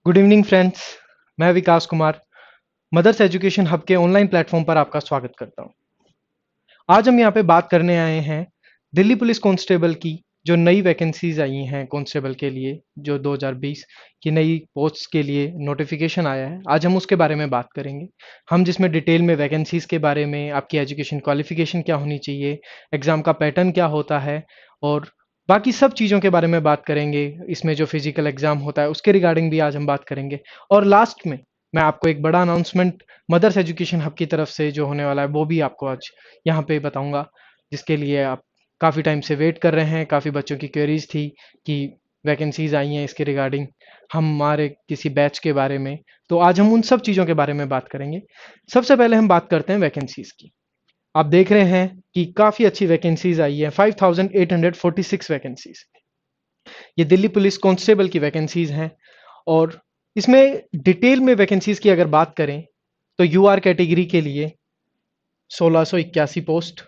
Good evening friends. मैं विकास Kumar mother's education hub के online platform पर आपका स्वागत करता हूं। आज हम यहां पे बात करने आए हैं दिल्ली पुलिस कांस्टेबल की जो नई वैकेंसीज आई हैं कांस्टेबल के लिए, जो 2020 की नई पोस्ट्स के लिए नोटिफिकेशन आया है। आज हम उसके बारे में बात करेंगे। हम जिसमें डिटेल में वैकेंसीज के बारे में, आपकी एजुकेशन क्वालिफिकेशन क्या होनी चाहिए, एग्ज़ाम का पैटर्न क्या होता है और बाकी सब चीज़ों के बारे में बात करेंगे। इसमें जो फिजिकल एग्ज़ाम होता है उसके रिगार्डिंग भी आज हम बात करेंगे। और लास्ट में मैं आपको एक बड़ा अनाउंसमेंट मदर्स एजुकेशन हब की तरफ से जो होने वाला है वो भी आपको आज यहाँ पे बताऊंगा, जिसके लिए आप काफ़ी टाइम से वेट कर रहे हैं। काफ़ी बच्चों की क्वेरीज थी कि वैकेंसीज आई हैं इसके रिगार्डिंग हमारे किसी बैच के बारे में। तो आज हम उन सब चीज़ों के बारे में बात करेंगे। सबसे पहले हम बात करते हैं वैकेंसीज की। आप देख रहे हैं कि काफ़ी अच्छी वैकेंसीज आई है, 5846 वैकेंसीज। ये दिल्ली पुलिस कांस्टेबल की वैकेंसीज हैं। और इसमें डिटेल में वैकेंसीज की अगर बात करें तो यूआर कैटेगरी के लिए 1681 पोस्ट,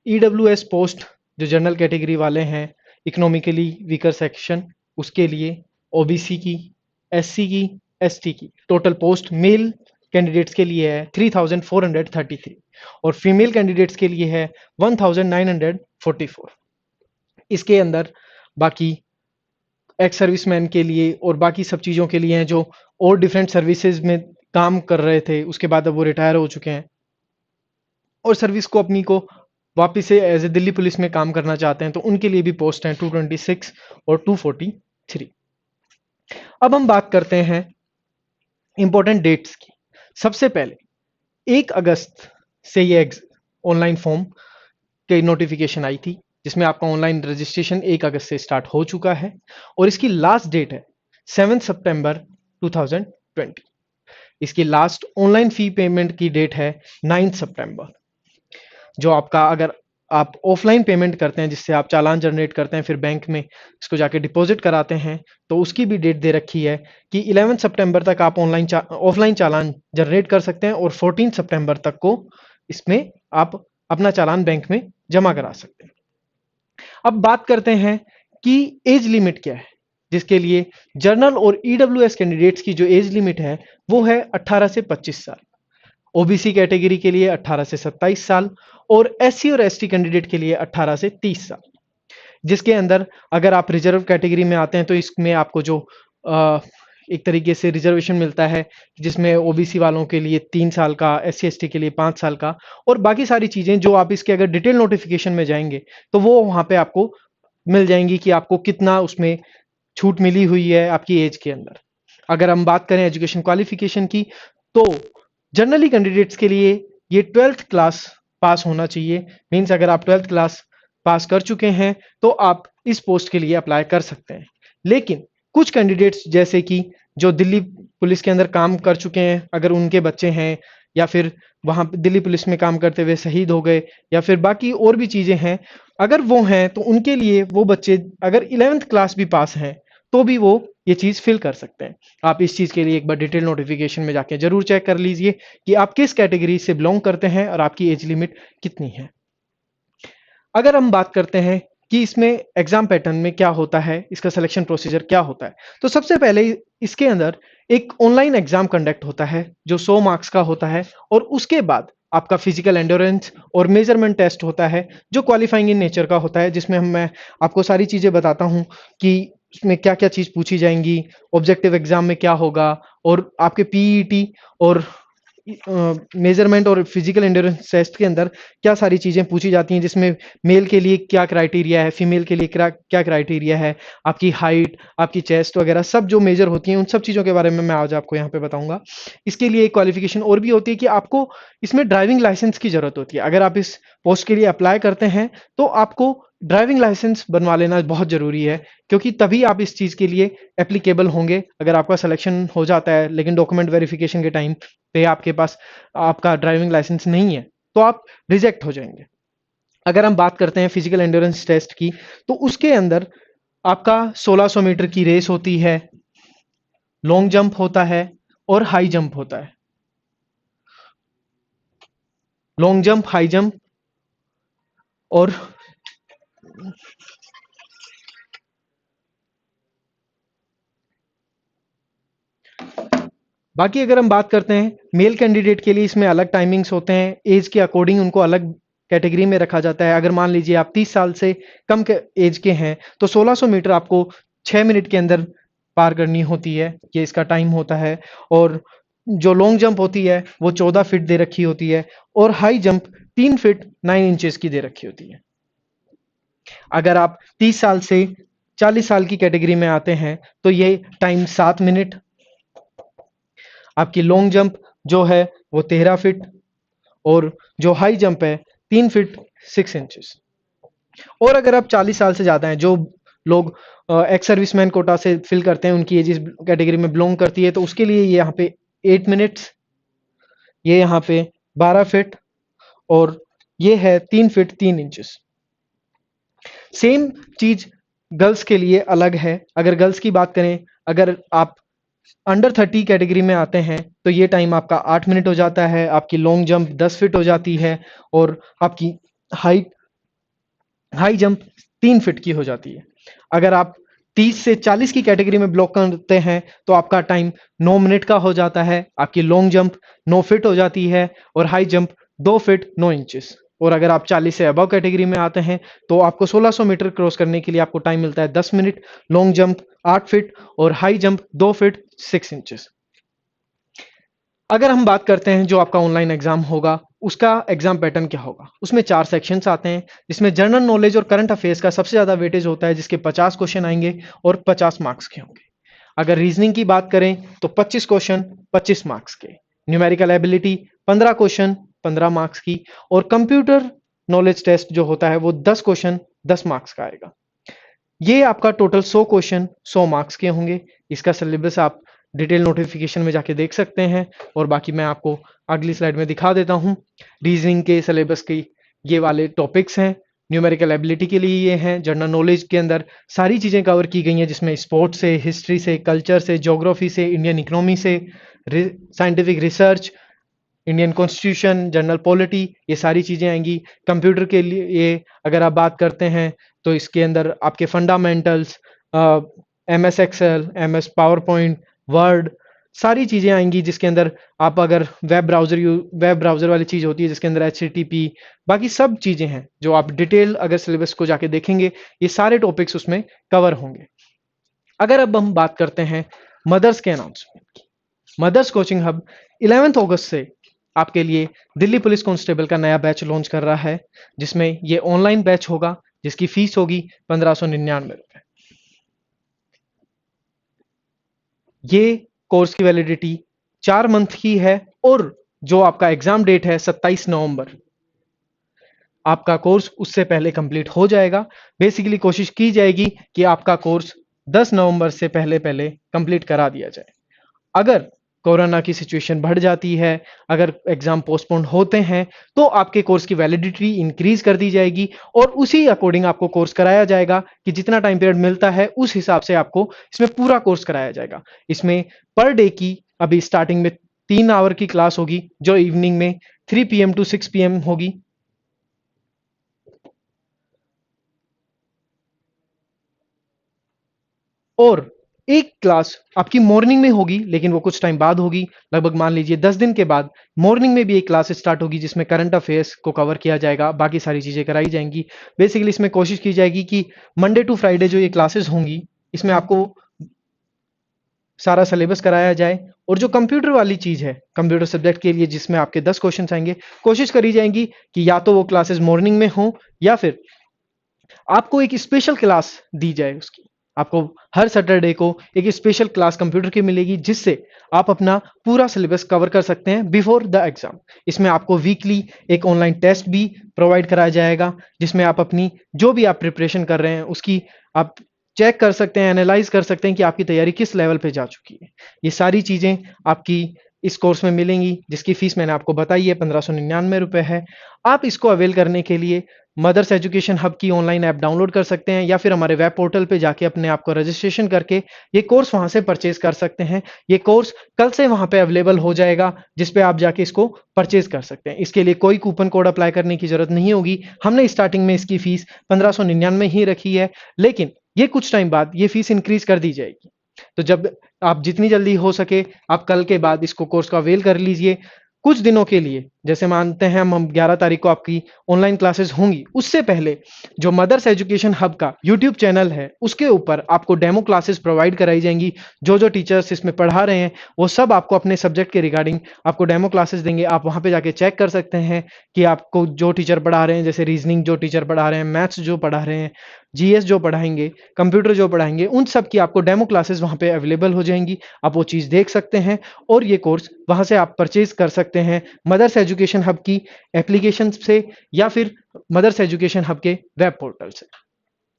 ईडब्ल्यूएस पोस्ट जो जनरल कैटेगरी वाले हैं, इकोनॉमिकली वीकर सेक्शन, उसके लिए ओबीसी की, एससी की, एसटी की टोटल पोस्ट मेल कैंडिडेट्स के लिए है 3433 और फीमेल कैंडिडेट्स के लिए है 1944। इसके अंदर बाकी एक्स सर्विसमैन के लिए और बाकी सब चीज़ों के लिए हैं जो और डिफरेंट सर्विसेज में काम कर रहे थे, उसके बाद अब वो रिटायर हो चुके हैं और सर्विस को अपनी को वापिस से एज ए दिल्ली पुलिस में काम करना चाहते हैं, तो उनके लिए भी पोस्ट हैं 226 और 243। अब हम बात करते हैं इंपॉर्टेंट डेट्स की। सबसे पहले 1 अगस्त से ये ऑनलाइन फॉर्म की नोटिफिकेशन आई थी, जिसमें आपका ऑनलाइन रजिस्ट्रेशन 1 अगस्त से स्टार्ट हो चुका है और इसकी लास्ट डेट है 7 सितंबर 2020। इसकी लास्ट ऑनलाइन फी पेमेंट की डेट है 9 सितंबर। जो आपका अगर आप ऑफलाइन पेमेंट करते हैं, जिससे आप चालान जनरेट करते हैं फिर बैंक में इसको जाके डिपॉजिट कराते हैं, तो उसकी भी डेट दे रखी है कि 11 सितंबर तक आप ऑफलाइन चालान जनरेट कर सकते हैं और 14 सितंबर तक को इसमें आप अपना चालान बैंक में जमा करा सकते हैं। अब बात करते हैं कि एज लिमिट क्या है, जिसके लिए जर्नल और ईडब्ल्यूएस कैंडिडेट्स की जो एज लिमिट है वो है 18 से 25 साल, ओबीसी कैटेगरी के लिए 18 से 27 साल और एससी और एसटी कैंडिडेट के लिए 18 से 30 साल। जिसके अंदर अगर आप रिजर्व कैटेगरी में आते हैं तो इसमें आपको जो एक तरीके से रिजर्वेशन मिलता है, जिसमें ओबीसी वालों के लिए 3 साल का, एससी एसटी के लिए 5 साल का और बाकी सारी चीज़ें जो आप इसके अगर डिटेल नोटिफिकेशन में जाएंगे तो वो वहाँ पे आपको मिल जाएंगी कि आपको कितना उसमें छूट मिली हुई है आपकी एज के अंदर। अगर हम बात करें एजुकेशन क्वालिफिकेशन की, तो जनरली कैंडिडेट्स के लिए ये 12th क्लास पास होना चाहिए। मीन्स अगर आप 12th क्लास पास कर चुके हैं तो आप इस पोस्ट के लिए अप्लाई कर सकते हैं। लेकिन कुछ कैंडिडेट्स जैसे कि जो दिल्ली पुलिस के अंदर काम कर चुके हैं, अगर उनके बच्चे हैं या फिर वहां दिल्ली पुलिस में काम करते हुए शहीद हो गए या फिर बाकी और भी चीजें हैं, अगर वो हैं तो उनके लिए वो बच्चे अगर 11th क्लास भी पास हैं तो भी वो ये चीज़ फिल कर सकते हैं। आप इस चीज़ के लिए एक बार डिटेल नोटिफिकेशन में जाके जरूर चेक कर लीजिए कि आप किस कैटेगरी से बिलोंग करते हैं और आपकी एज लिमिट कितनी है। अगर हम बात करते हैं कि इसमें एग्जाम पैटर्न में क्या होता है, इसका सिलेक्शन प्रोसीजर क्या होता है, तो सबसे पहले इसके अंदर एक ऑनलाइन एग्जाम कंडक्ट होता है जो 100 मार्क्स का होता है और उसके बाद आपका फिजिकल एंड्योरेंस और मेजरमेंट टेस्ट होता है जो क्वालिफाइंग इन नेचर का होता है, जिसमें मैं आपको सारी चीज़ें बताता हूँ कि उसमें क्या क्या चीज़ पूछी जाएंगी, ऑब्जेक्टिव एग्जाम में क्या होगा और आपके पीईटी और मेजरमेंट और फिजिकल एंड्योरेंस टेस्ट के अंदर क्या सारी चीज़ें पूछी जाती हैं, जिसमें मेल के लिए क्या क्राइटेरिया है, फीमेल के लिए क्या क्राइटेरिया है, आपकी हाइट, आपकी चेस्ट वगैरह सब जो मेजर होती हैं उन सब चीज़ों के बारे में मैं आज आपको यहाँ पे बताऊंगा। इसके लिए एक क्वालिफिकेशन और भी होती है कि आपको इसमें ड्राइविंग लाइसेंस की जरूरत होती है। अगर आप इस पोस्ट के लिए अप्लाई करते हैं तो आपको ड्राइविंग लाइसेंस बनवा लेना बहुत ज़रूरी है, क्योंकि तभी आप इस चीज़ के लिए एप्लीकेबल होंगे। अगर आपका सिलेक्शन हो जाता है लेकिन डॉक्यूमेंट वेरिफिकेशन के टाइम पे आपके पास आपका ड्राइविंग लाइसेंस नहीं है तो आप रिजेक्ट हो जाएंगे। अगर हम बात करते हैं फिजिकल एंड्योरेंस टेस्ट की, तो उसके अंदर आपका 1600 मीटर की रेस होती है, लॉन्ग जंप होता है और हाई जंप होता है। लॉन्ग जंप, हाई जंप और बाकी अगर हम बात करते हैं मेल कैंडिडेट के लिए, इसमें अलग टाइमिंग्स होते हैं, एज के अकॉर्डिंग उनको अलग कैटेगरी में रखा जाता है। अगर मान लीजिए आप 30 साल से कम के एज के हैं तो 1600 मीटर आपको 6 मिनट के अंदर पार करनी होती है, ये इसका टाइम होता है। और जो लॉन्ग जंप होती है वो 14 फीट दे रखी होती है, और हाई जंप 3 फीट 9 इंचेस की दे रखी होती है। अगर आप 30 साल से 40 साल की कैटेगरी में आते हैं तो ये टाइम 7 मिनट। आपकी लॉन्ग जंप जो है वो 13 फीट, और जो हाई जंप है 3 फीट 6 इंचेस। और अगर आप 40 साल से ज़्यादा हैं, जो लोग एक्स सर्विसमैन कोटा से फिल करते हैं, उनकी एज इस कैटेगरी में बिलोंग करती है, तो उसके लिए ये यहाँ पे 8 मिनट्स, ये यहाँ पे 12 फीट, और ये है 3 फीट 3 इंचेस। सेम चीज गर्ल्स के लिए अलग है। अगर गर्ल्स की बात करें, अगर आप अंडर 30 कैटेगरी में आते हैं तो ये टाइम आपका 8 मिनट हो जाता है, आपकी लॉन्ग जंप 10 फीट हो जाती है, और आपकी हाई हाई जंप 3 फीट की हो जाती है। अगर आप 30 से 40 की कैटेगरी में ब्लॉक करते हैं तो आपका टाइम 9 मिनट का हो जाता है, आपकी लॉन्ग जंप 9 फीट हो जाती है, और हाई जंप 2 फीट 9 इंचेस। और अगर आप 40 से अबव कैटेगरी में आते हैं तो आपको 1600 मीटर क्रॉस करने के लिए आपको टाइम मिलता है 10 मिनट, लॉन्ग जंप 8 फीट, और हाई जंप 2 फीट 6 इंचेस। अगर हम बात करते हैं जो आपका ऑनलाइन एग्जाम होगा, उसका एग्जाम पैटर्न क्या होगा। उसमें 4 सेक्शंस आते हैं, जिसमें जनरल नॉलेज और करंट अफेयर्स का सबसे ज्यादा वेटेज होता है, जिसके 50 क्वेश्चन आएंगे और 50 मार्क्स के होंगे। अगर रीजनिंग की बात करें तो 25 क्वेश्चन 25 मार्क्स के, न्यूमेरिकल एबिलिटी 15 क्वेश्चन 15 मार्क्स की, और कंप्यूटर नॉलेज टेस्ट जो होता है वो 10 क्वेश्चन 10 मार्क्स का आएगा। ये आपका टोटल 100 क्वेश्चन 100 मार्क्स के होंगे। इसका सिलेबस आप डिटेल नोटिफिकेशन में जाके देख सकते हैं, और बाकी मैं आपको अगली स्लाइड में दिखा देता हूं। रीजनिंग के सिलेबस की ये वाले टॉपिक्स हैं, न्यूमेरिकल एबिलिटी के लिए ये हैं, जनरल नॉलेज के अंदर सारी चीज़ें कवर की गई हैं, जिसमें स्पोर्ट्स से, हिस्ट्री से, कल्चर से, ज्योग्राफी से, इंडियन इकोनॉमी से, scientific research, Indian constitution, general polity, ये सारी चीज़ें आएंगी। कंप्यूटर के लिए अगर आप बात करते हैं तो इसके अंदर आपके fundamentals, MS Excel, MS PowerPoint, Word, सारी चीज़ें आएंगी, जिसके अंदर आप अगर वेब ब्राउज़र वाली चीज़ होती है जिसके अंदर HTTP, बाकी सब चीज़ें हैं जो आप डिटेल अगर सिलेबस को जाके देखेंगे, ये सारे टॉपिक्स उसमें कवर होंगे। अगर अब हम बात करते हैं मदर्स के अनाउंसमेंट की, मदर्स कोचिंग हब 11 अगस्त से आपके लिए दिल्ली पुलिस कांस्टेबल का नया बैच लॉन्च कर रहा है, जिसमें ये ऑनलाइन बैच होगा, जिसकी फीस होगी 1599 रुपए। ये कोर्स की वैलिडिटी 4 मंथ की है, और जो आपका एग्जाम डेट है 27 नवंबर, आपका कोर्स उससे पहले कंप्लीट हो जाएगा। बेसिकली कोशिश की जाएगी कि आपका कोर्स 10 नवंबर से पहले पहले कंप्लीट करा दिया जाए। अगर कोरोना की सिचुएशन बढ़ जाती है, अगर एग्जाम पोस्टपोन होते हैं, तो आपके कोर्स की वैलिडिटी इंक्रीज कर दी जाएगी, और उसी अकॉर्डिंग आपको कोर्स कराया जाएगा कि जितना टाइम पीरियड मिलता है उस हिसाब से आपको इसमें पूरा कोर्स कराया जाएगा। इसमें पर डे की अभी स्टार्टिंग में 3 आवर की क्लास होगी, जो इवनिंग में 3 PM टू 6 PM होगी। और एक क्लास आपकी मॉर्निंग में होगी, लेकिन वो कुछ टाइम बाद होगी, लगभग मान लीजिए 10 दिन के बाद मॉर्निंग में भी एक क्लास स्टार्ट होगी, जिसमें करंट अफेयर्स को कवर किया जाएगा, बाकी सारी चीज़ें कराई जाएंगी। बेसिकली इसमें कोशिश की जाएगी कि मंडे टू फ्राइडे जो ये क्लासेस होंगी, इसमें आपको सारा सिलेबस कराया जाए। और जो कंप्यूटर वाली चीज़ है, कंप्यूटर सब्जेक्ट के लिए जिसमें आपके 10 क्वेश्चन आएंगे, कोशिश करी जाएंगी कि या तो वो क्लासेस मॉर्निंग में हो, या फिर आपको एक स्पेशल क्लास दी जाए उसकी। आपको हर सैटरडे को एक स्पेशल क्लास कंप्यूटर की मिलेगी, जिससे आप अपना पूरा सिलेबस कवर कर सकते हैं बिफोर द एग्जाम। इसमें आपको वीकली एक ऑनलाइन टेस्ट भी प्रोवाइड कराया जाएगा, जिसमें आप अपनी जो भी आप प्रिपरेशन कर रहे हैं उसकी आप चेक कर सकते हैं, एनालाइज कर सकते हैं कि आपकी तैयारी किस लेवल पे जा चुकी है। ये सारी चीज़ें आपकी इस कोर्स में मिलेंगी, जिसकी फीस मैंने आपको बताई है 1599 रुपए है। आप इसको अवेल करने के लिए मदर्स एजुकेशन हब की ऑनलाइन ऐप डाउनलोड कर सकते हैं, या फिर हमारे वेब पोर्टल पे जाके अपने आप को रजिस्ट्रेशन करके ये कोर्स वहां से परचेज कर सकते हैं। ये कोर्स कल से वहां पे अवेलेबल हो जाएगा, जिस पे आप जाके इसको परचेज कर सकते हैं। इसके लिए कोई कूपन कोड अप्लाई करने की जरूरत नहीं होगी। हमने स्टार्टिंग में इसकी फीस 1599 ही रखी है, लेकिन ये कुछ टाइम बाद ये फीस इंक्रीज कर दी जाएगी। तो जब आप जितनी जल्दी हो सके आप कल के बाद इसको कोर्स को अवेल कर लीजिए। कुछ दिनों के लिए, जैसे मानते हैं हम 11 तारीख को आपकी ऑनलाइन क्लासेस होंगी, उससे पहले जो मदर्स एजुकेशन हब का यूट्यूब चैनल है उसके ऊपर आपको डेमो क्लासेस प्रोवाइड कराई जाएंगी। जो जो टीचर्स इसमें पढ़ा रहे हैं वो सब आपको अपने सब्जेक्ट के रिगार्डिंग आपको डेमो क्लासेस देंगे। आप वहां पे जाके चेक कर सकते हैं कि आपको जो टीचर पढ़ा रहे हैं, जैसे रीजनिंग जो टीचर पढ़ा रहे हैं, मैथ्स जो पढ़ा रहे हैं, जीएस जो पढ़ाएंगे, कंप्यूटर जो पढ़ाएंगे, उन सब की आपको डेमो क्लासेस वहां पे अवेलेबल हो जाएंगी। आप वो चीज़ देख सकते हैं और ये कोर्स वहां से आप परचेज कर सकते हैं मदर्स एजुकेशन हब की एप्लीकेशन से या फिर मदर्स एजुकेशन हब के वेब पोर्टल से।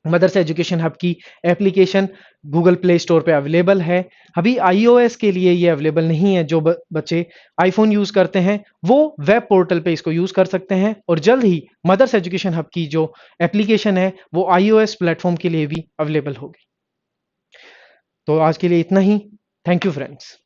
मदर्स एजुकेशन हब की एप्लीकेशन गूगल प्ले स्टोर पे अवेलेबल है। अभी आईओएस के लिए ये अवेलेबल नहीं है। जो बच्चे आईफोन यूज करते हैं वो वेब पोर्टल पे इसको यूज कर सकते हैं और जल्द ही मदर्स एजुकेशन हब की जो एप्लीकेशन है वो आईओएस प्लेटफॉर्म के लिए भी अवेलेबल होगी। तो आज के लिए इतना ही। Thank you friends.